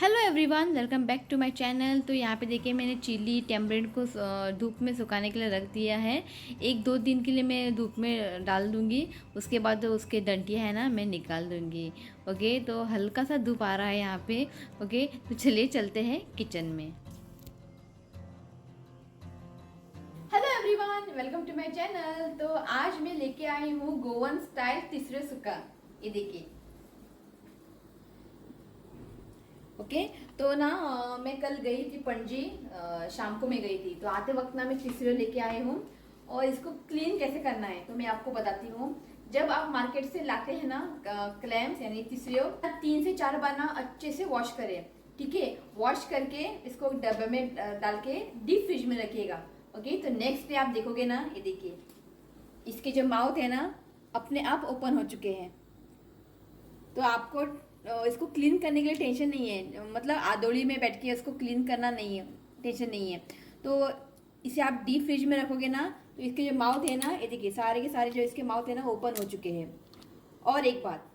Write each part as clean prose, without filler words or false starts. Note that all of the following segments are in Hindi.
Hello everyone, welcome back to my channel. तो यहाँ पे देखिए मैंने चिली टेम्परेट को धूप में सुखाने के लिए रख दिया है। 1-2 दिन के लिए मैं धूप में डाल दूँगी। उसके बाद उसके डंटियाँ है ना मैं निकाल दूँगी। ओके, तो हल्का सा धूप आ रहा है यहाँ पे। ओके, तो चलिए चलते हैं किचन में। Hello everyone, welcome to my channel. तो आज मैं लेके आई हूँ गोवन स्टाइल तीसरे सुक्का। ये देखिए। ओके, तो ना मैं कल गई थी पणजी। शाम को मैं गई थी, तो आते वक्त ना मैं तीसरे लेके आई हूँ। और इसको क्लीन कैसे करना है तो मैं आपको बताती हूँ। जब आप मार्केट से लाते हैं ना क्लैम्स यानी तीसरे, 3 से 4 बार ना अच्छे से वॉश करें। ठीक है, वॉश करके इसको डब्बे में डाल के डीप फ्रिज में रखिएगा। ओके, तो नेक्स्ट डे आप देखोगे ना, ये देखिए इसके जो माउथ है ना अपने आप ओपन हो चुके हैं। तो आपको इसको क्लीन करने के लिए टेंशन नहीं है, मतलब आदोड़ी में बैठ के इसको क्लीन करना नहीं है, टेंशन नहीं है। तो इसे आप डीप फ्रिज में रखोगे ना, तो इसके जो माउथ है ना, ये देखिए सारे के सारे जो इसके माउथ है ना ओपन हो चुके हैं। और एक बात,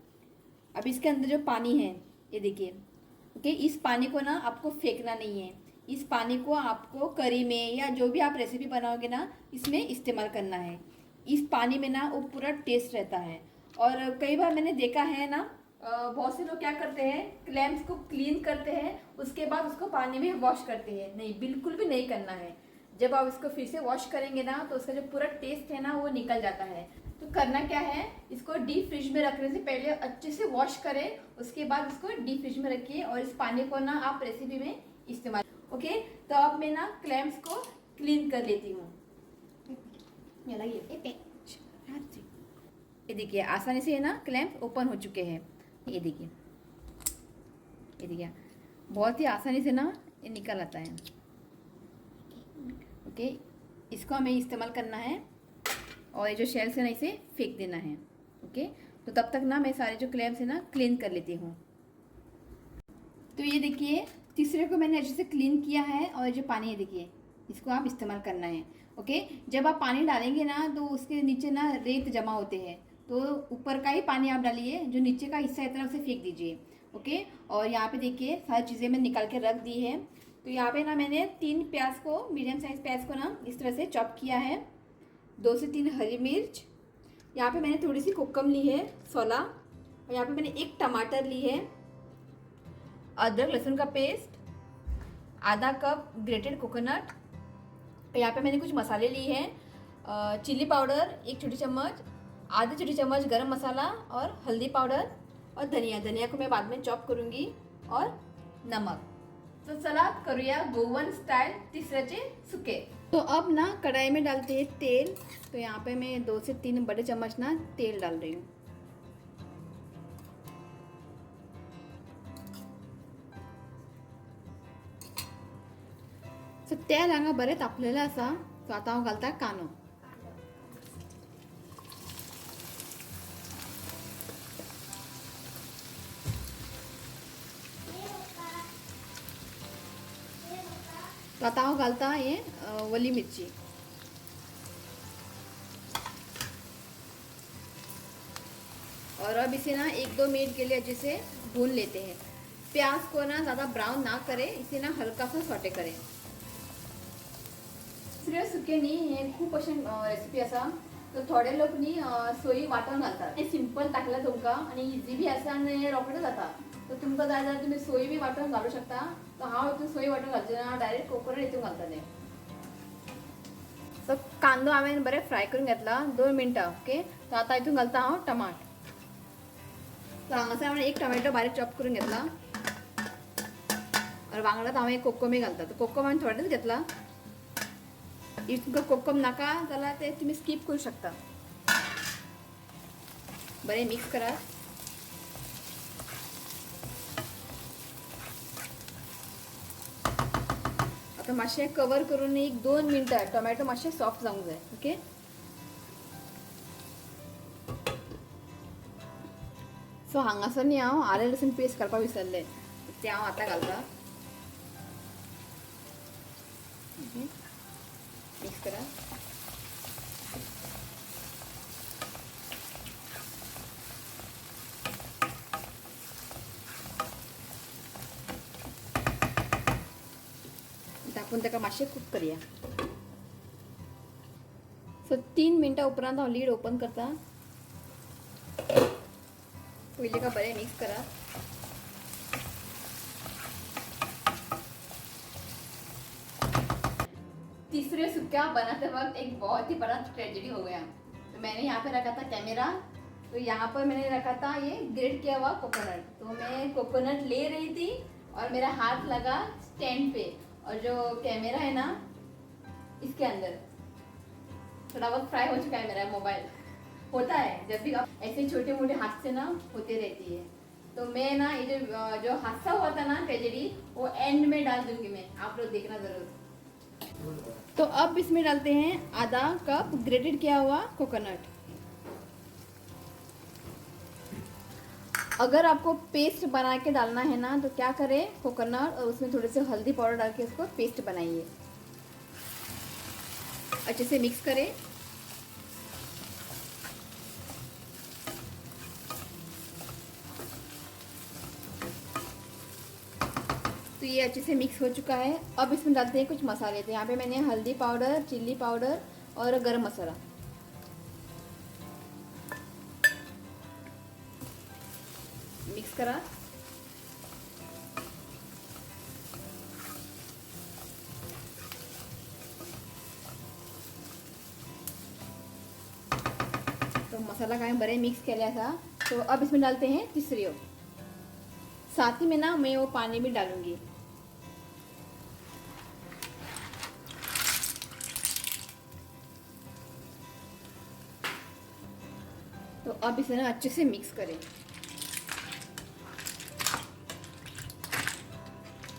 अब इसके अंदर जो पानी है ये देखिए। ओके, इस पानी को ना आपको फेंकना नहीं है। इस पानी को आपको करी में या जो भी आप रेसिपी बनाओगे ना इसमें इस्तेमाल करना है। इस पानी में ना वो पूरा टेस्ट रहता है। और कई बार मैंने देखा है ना, बहुत से लोग क्या करते हैं, क्लैम्स को क्लीन करते हैं उसके बाद उसको पानी में वॉश करते हैं। नहीं, बिल्कुल भी नहीं करना है। जब आप इसको फिर से वॉश करेंगे ना तो उसका जो पूरा टेस्ट है ना वो निकल जाता है। तो करना क्या है, इसको डीप फ्रिज में रखने से पहले अच्छे से वॉश करें, उसके बाद इसको डीप फ्रिज में रखिए और इस पानी को ना आप रेसिपी में इस्तेमाल। ओके, तो अब मैं ना क्लैम्स को क्लीन कर लेती हूँ। ये देखिए आसानी से है ना क्लैम्प ओपन हो चुके हैं। ये देखिए, ये देखिए बहुत ही आसानी से ना ये निकल आता है। ओके, इसको हमें इस्तेमाल करना है और ये जो शेल्स है ना इसे फेंक देना है। ओके, तो तब तक ना मैं सारे जो क्लैम्स है ना क्लीन कर लेती हूँ। तो ये देखिए तीसरे को मैंने अच्छे से क्लीन किया है और जो पानी है देखिए इसको आप इस्तेमाल करना है। ओके, जब आप पानी डालेंगे ना तो उसके नीचे ना रेत जमा होते हैं, तो ऊपर का ही पानी आप डालिए, जो नीचे का हिस्सा है तरफ से फेंक दीजिए। ओके, और यहाँ पे देखिए सारी चीज़ें मैं निकाल के रख दी है। तो यहाँ पे ना मैंने 3 प्याज को, मीडियम साइज प्याज को ना इस तरह से चॉप किया है। 2 से 3 हरी मिर्च, यहाँ पे मैंने थोड़ी सी कोकम ली है 16, और यहाँ पे मैंने 1 टमाटर ली है। अदरक लहसुन का पेस्ट, आधा कप ग्रेटेड कोकोनट। यहाँ पे मैंने कुछ मसाले लिए हैं, चिली पाउडर 1 छोटी चम्मच, आधी छोटी चम्मच गरम मसाला और हल्दी पाउडर और धनिया को मैं बाद में चॉप करूँगी, और नमक। तो चला करूया गोवन स्टाइल तिसऱ्याचे सुके। तो अब ना कढ़ाई में डालते हैं तेल। तो यहाँ पे मैं 2 से 3 बड़े चम्मच ना तेल डाल रही हूँ। सो तेल हांगा बरें तापलेलें आसा। सो आतां हांव घालता कांदो। तो आतां हांव घालता हें वली मिरची। और अब इसे ना 1-2 मिनट के लिए अच्छे से भून लेते हैं। प्याज को ना ज़्यादा ब्राउन ना करें, इसे ना हल्का सा सॉटे करें। तिसऱ्या सुकेनी हे खूप अशी रेसिपी आसा। तो थोडे लोक न्ही सोयी वांटून घालतात। हे सिंपल टाकलं तुमकां आणि इजी बी आसा आणि हे रोखडें जाता। तर तुमकां जाय जाल्यार तुम्ही सोयी बी वांटून घालू शकता। तर हांव हितून सोयी वांटून घालचे ना, हांव डायरेक्ट कोकोनट हितून घालतलें। तर कांदो हांवें बरें फ्राय करून घेतला 2 मिनटां। ओके, तर आतां हितून घालता हांव टमाट। तर हांगासर हांवें 1 टोमॅटो बारीक चॉप करून घेतला और वांगडाच हांव एक कोकम घालता। तर कोकम हांवें थोडेच घेतला। इफ तुमकां कोकम नाका जाल्यार ते तुम्ही स्कीप करू शकता। बरें मिक्स करा। आता मातशें कवर करून 1-2 मिनटां टोमॅटो मातशें सॉफ्ट जावंक जाय। ओके, सो हांगासर न्ही हांव आलें लसूण पेस्ट घालपाक विसरलें, तें हांव आतां घालता। मिक्स करा। आपण ताका मातशें कुक करया. सो 3 मिनटां उपरांत हांव लीड ओपन करता. पयलीं का बरें मिक्स करा. तीसरे सुक्का बनाते वक्त एक बहुत ही बड़ा ट्रेजेडी हो गया. तो मैंने यहाँ पे रखा था कैमरा, तो यहाँ पर मैंने रखा था ये ग्रेट किया हुआ कोकोनट. तो मैं कोकोनट ले रही थी और मेरा हाथ लगा स्टैंड पे, और जो कैमरा है ना इसके अंदर थोड़ा बहुत फ्राई हो चुका है. मेरा मोबाइल होता है जब भी आप ऐसे छोटे मोटे हादसे ना होते रहती है. तो मैं ना ये जो हादसा हुआ था ना ट्रेजेडी, वो एंड में डाल दूंगी मैं, आप लोग देखना जरूर. तो अब इसमें डालते हैं आधा कप ग्रेटेड किया हुआ कोकोनट. अगर आपको पेस्ट बना के डालना है ना तो क्या करें, कोकोनट और उसमें थोड़े से हल्दी पाउडर डाल के उसको पेस्ट बनाइए. अच्छे से मिक्स करें. तो ये अच्छे से मिक्स हो चुका है. अब इसमें डालते हैं कुछ मसाले. तो यहाँ पे मैंने हल्दी पाउडर, चिल्ली पाउडर और गरम मसाला मिक्स करा. तो मसाला काय बरे मिक्स केल्या था. तो अब इसमें डालते हैं तिसऱ्यो. साथ ही में ना मैं वो पानी भी डालूंगी. तो अब इसे ना अच्छे से मिक्स करें.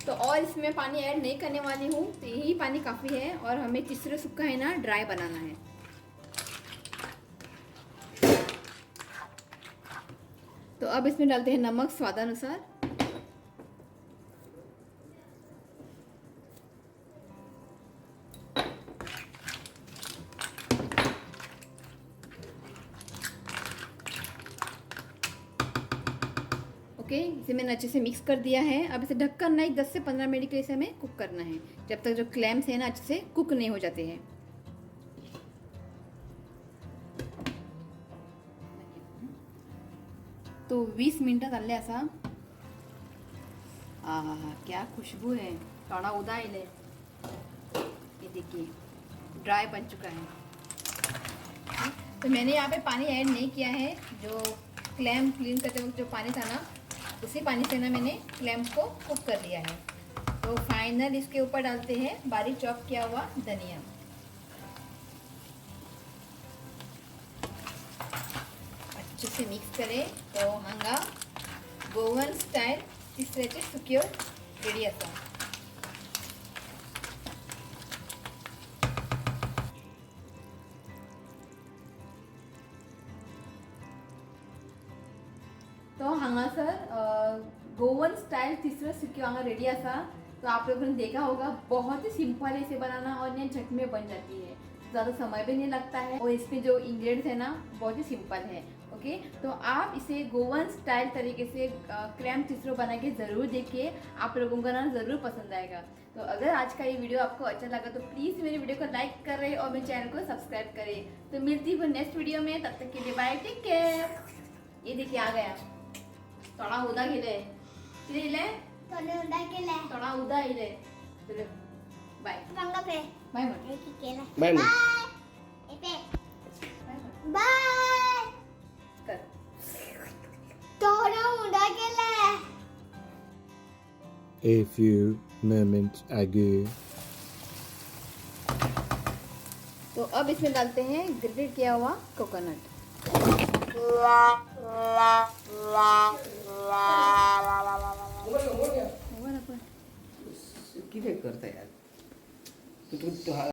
तो और इसमें पानी ऐड नहीं करने वाली हूँ, तो यही पानी काफ़ी है. और हमें तीसरे सुक्का है ना ड्राई बनाना है. तो अब इसमें डालते हैं नमक स्वादानुसार. ओके, इसे मैंने अच्छे से मिक्स कर दिया है. अब इसे ढककर नहीं 10 से 15 मिनट के लिए इसे हमें कुक करना है, जब तक जो क्लैम्स है ना अच्छे से कुक नहीं हो जाते हैं. तो 20 मिनटात जाल्ले आसा. आहा, क्या खुशबू है. थोड़ा उदा आइले. ये देखिए ड्राई बन चुका है. तो मैंने यहाँ पे पानी ऐड नहीं किया है. जो क्लैम क्लीन करते वक्त जो पानी था ना, उसी पानी से ना मैंने क्लैम को कुक कर लिया है. तो फाइनल इसके ऊपर डालते हैं बारीक चॉप किया हुआ धनिया. अच्छे से मिक्स करें. तो हांगा गोवन स्टाईल तिसऱ्याचे सुक्यो रेडी आसा. तो हांगासर गोवन स्टाइल तीसरा सुक्यो हांगा रेडी आसा. तो आप लोगों ने देखा होगा, बहुत ही सिंपल है इसे बनाना और ये झट में बन जाती है. ज़्यादा समय भी नहीं लगता है और इसमें जो इंग्रेडिएंट्स है ना बहुत ही सिंपल है. ओके, तो आप इसे गोवन स्टाइल तरीके से क्रैम तीसरो बना के ज़रूर देखिए. आप लोगों को ना ज़रूर पसंद आएगा. तो अगर आज का ये वीडियो आपको अच्छा लगा तो प्लीज़ मेरे वीडियो को लाइक करें और मेरे चैनल को सब्सक्राइब करें. तो मिलती हूँ नेक्स्ट वीडियो में. तब तक के लिए बाय, टेक केयर. ये देखिए आ गया. थोड़ा उदा गेले. किती इले? थोड़ा उदा इले. बाय. बाय म्हण. बाय. कर. A few moments ago. तो अब इसमें डालते हैं ग्रेटेड किया हुआ कोकोनट. किती करता यार तू